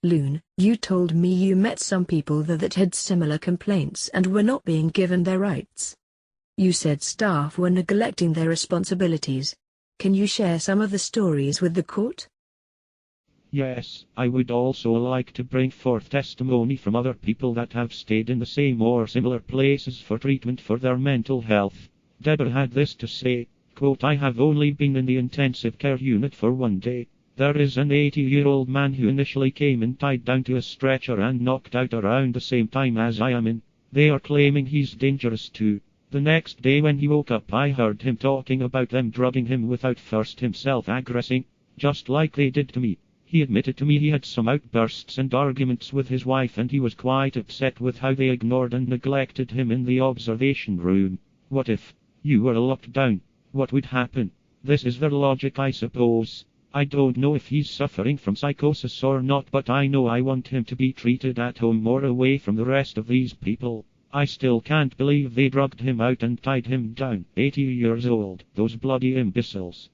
Lune, you told me you met some people there that had similar complaints and were not being given their rights. You said staff were neglecting their responsibilities. Can you share some of the stories with the court? Yes, I would also like to bring forth testimony from other people that have stayed in the same or similar places for treatment for their mental health. Deborah had this to say, quote, I have only been in the intensive care unit for 1 day. There is an 80-year-old man who initially came in tied down to a stretcher and knocked out around the same time as I am in. They are claiming he's dangerous too. The next day when he woke up I heard him talking about them drugging him without first himself aggressing, just like they did to me. He admitted to me he had some outbursts and arguments with his wife and he was quite upset with how they ignored and neglected him in the observation room. What if you were locked down? What would happen? This is their logic, I suppose. I don't know if he's suffering from psychosis or not, but I know I want him to be treated at home or away from the rest of these people. I still can't believe they drugged him out and tied him down. 80 years old, those bloody imbeciles.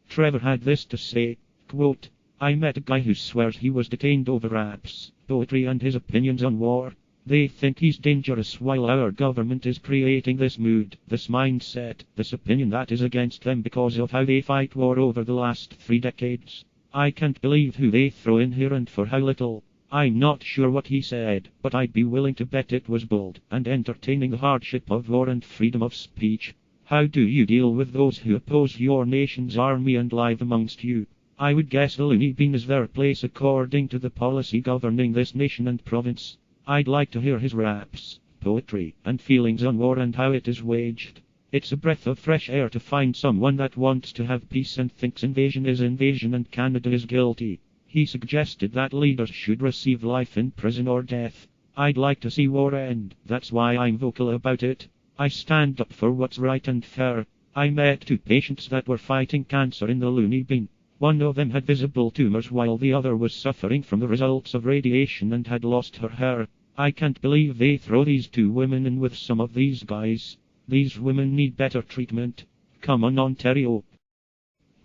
Trevor had this to say, quote, I met a guy who swears he was detained over raps, poetry and his opinions on war. They think he's dangerous while our government is creating this mood, this mindset, this opinion that is against them because of how they fight war over the last 3 decades. I can't believe who they throw in here and for how little. I'm not sure what he said, but I'd be willing to bet it was bold and entertaining the hardship of war and freedom of speech. How do you deal with those who oppose your nation's army and live amongst you? I would guess the loony bin is their place according to the policy governing this nation and province. I'd like to hear his raps, poetry, and feelings on war and how it is waged. It's a breath of fresh air to find someone that wants to have peace and thinks invasion is invasion and Canada is guilty. He suggested that leaders should receive life in prison or death. I'd like to see war end, that's why I'm vocal about it. I stand up for what's right and fair. I met 2 patients that were fighting cancer in the loony bin. One of them had visible tumors while the other was suffering from the results of radiation and had lost her hair. I can't believe they throw these 2 women in with some of these guys. These women need better treatment. Come on, Ontario.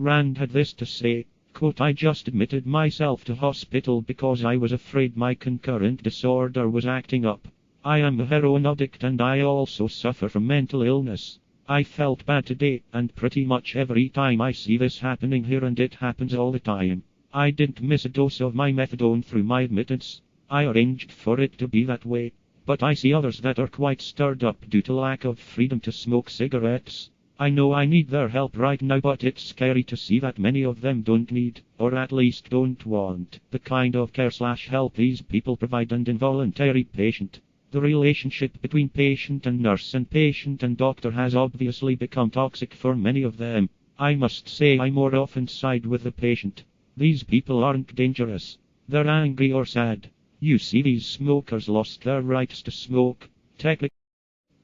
Rand had this to say, quote, I just admitted myself to hospital because I was afraid my concurrent disorder was acting up. I am a heroin addict and I also suffer from mental illness. I felt bad today, and pretty much every time I see this happening here, and it happens all the time. I didn't miss a dose of my methadone through my admittance. I arranged for it to be that way. But I see others that are quite stirred up due to lack of freedom to smoke cigarettes. I know I need their help right now, but it's scary to see that many of them don't need, or at least don't want, the kind of care/help these people provide and involuntary patient. The relationship between patient and nurse and patient and doctor has obviously become toxic for many of them. I must say I more often side with the patient. These people aren't dangerous. They're angry or sad. You see, these smokers lost their rights to smoke. Technically.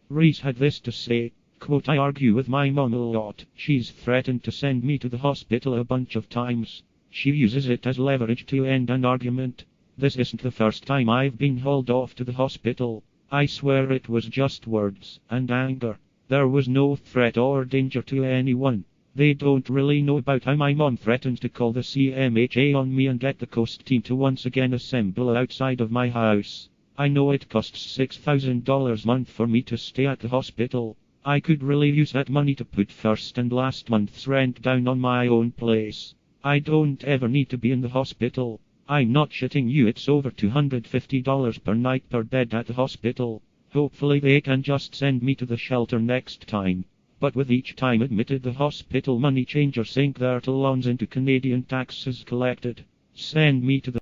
Reese had this to say, quote, I argue with my mom a lot. She's threatened to send me to the hospital a bunch of times. She uses it as leverage to end an argument. This isn't the first time I've been hauled off to the hospital. I swear it was just words and anger. There was no threat or danger to anyone. They don't really know about how my mom threatened to call the CMHA on me and get the coast team to once again assemble outside of my house. I know it costs $6,000 a month for me to stay at the hospital. I could really use that money to put first and last month's rent down on my own place. I don't ever need to be in the hospital. I'm not shitting you, it's over $250 per night per bed at the hospital. Hopefully they can just send me to the shelter next time. But with each time admitted, the hospital money changers sink their talons into Canadian taxes collected. Send me to the...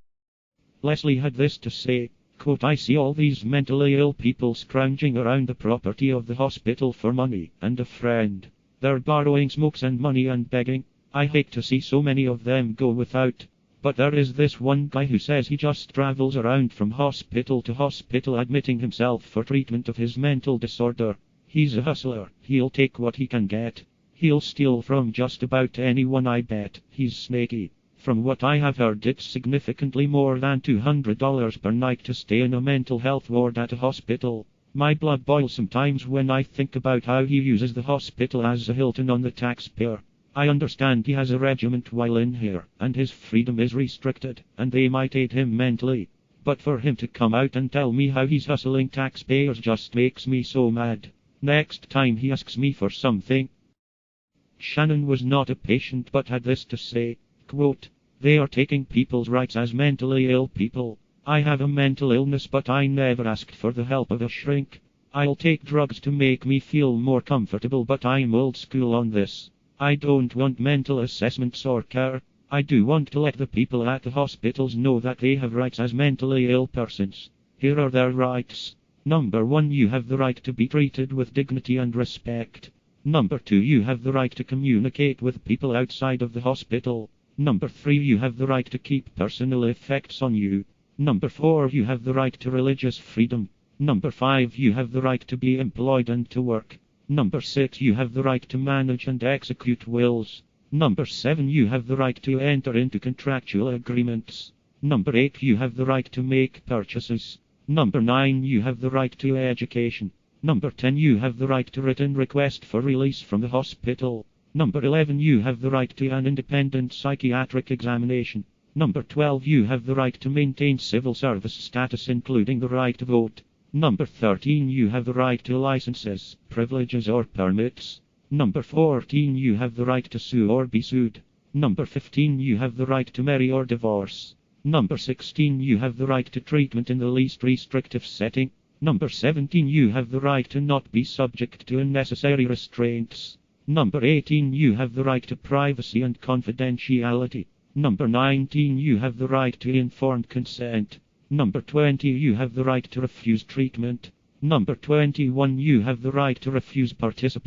Leslie had this to say, quote, I see all these mentally ill people scrounging around the property of the hospital for money and a friend. They're borrowing smokes and money and begging. I hate to see so many of them go without. But there is this one guy who says he just travels around from hospital to hospital admitting himself for treatment of his mental disorder. He's a hustler. He'll take what he can get. He'll steal from just about anyone, I bet. He's snaky. From what I have heard, it's significantly more than $200 per night to stay in a mental health ward at a hospital. My blood boils sometimes when I think about how he uses the hospital as a Hilton on the taxpayer. I understand he has a regiment while in here, and his freedom is restricted, and they might aid him mentally. But for him to come out and tell me how he's hustling taxpayers just makes me so mad. Next time he asks me for something. Shannon was not a patient but had this to say, quote, "They are taking people's rights as mentally ill people. I have a mental illness but I never asked for the help of a shrink. I'll take drugs to make me feel more comfortable but I'm old school on this. I don't want mental assessments or care. I do want to let the people at the hospitals know that they have rights as mentally ill persons. Here are their rights. Number 1, you have the right to be treated with dignity and respect. Number 2, you have the right to communicate with people outside of the hospital. Number 3, you have the right to keep personal effects on you. Number 4, you have the right to religious freedom. Number 5, you have the right to be employed and to work. Number 6, you have the right to manage and execute wills. Number 7, you have the right to enter into contractual agreements. Number 8, you have the right to make purchases. Number 9, you have the right to education. Number 10, you have the right to written request for release from the hospital. Number 11, you have the right to an independent psychiatric examination. Number 12, you have the right to maintain civil service status including the right to vote. Number 13, you have the right to licenses, privileges or permits. Number 14, you have the right to sue or be sued. Number 15, you have the right to marry or divorce. Number 16, you have the right to treatment in the least restrictive setting. Number 17, you have the right to not be subject to unnecessary restraints. Number 18, you have the right to privacy and confidentiality. Number 19, you have the right to informed consent. Number 20, you have the right to refuse treatment. Number 21, you have the right to refuse participation.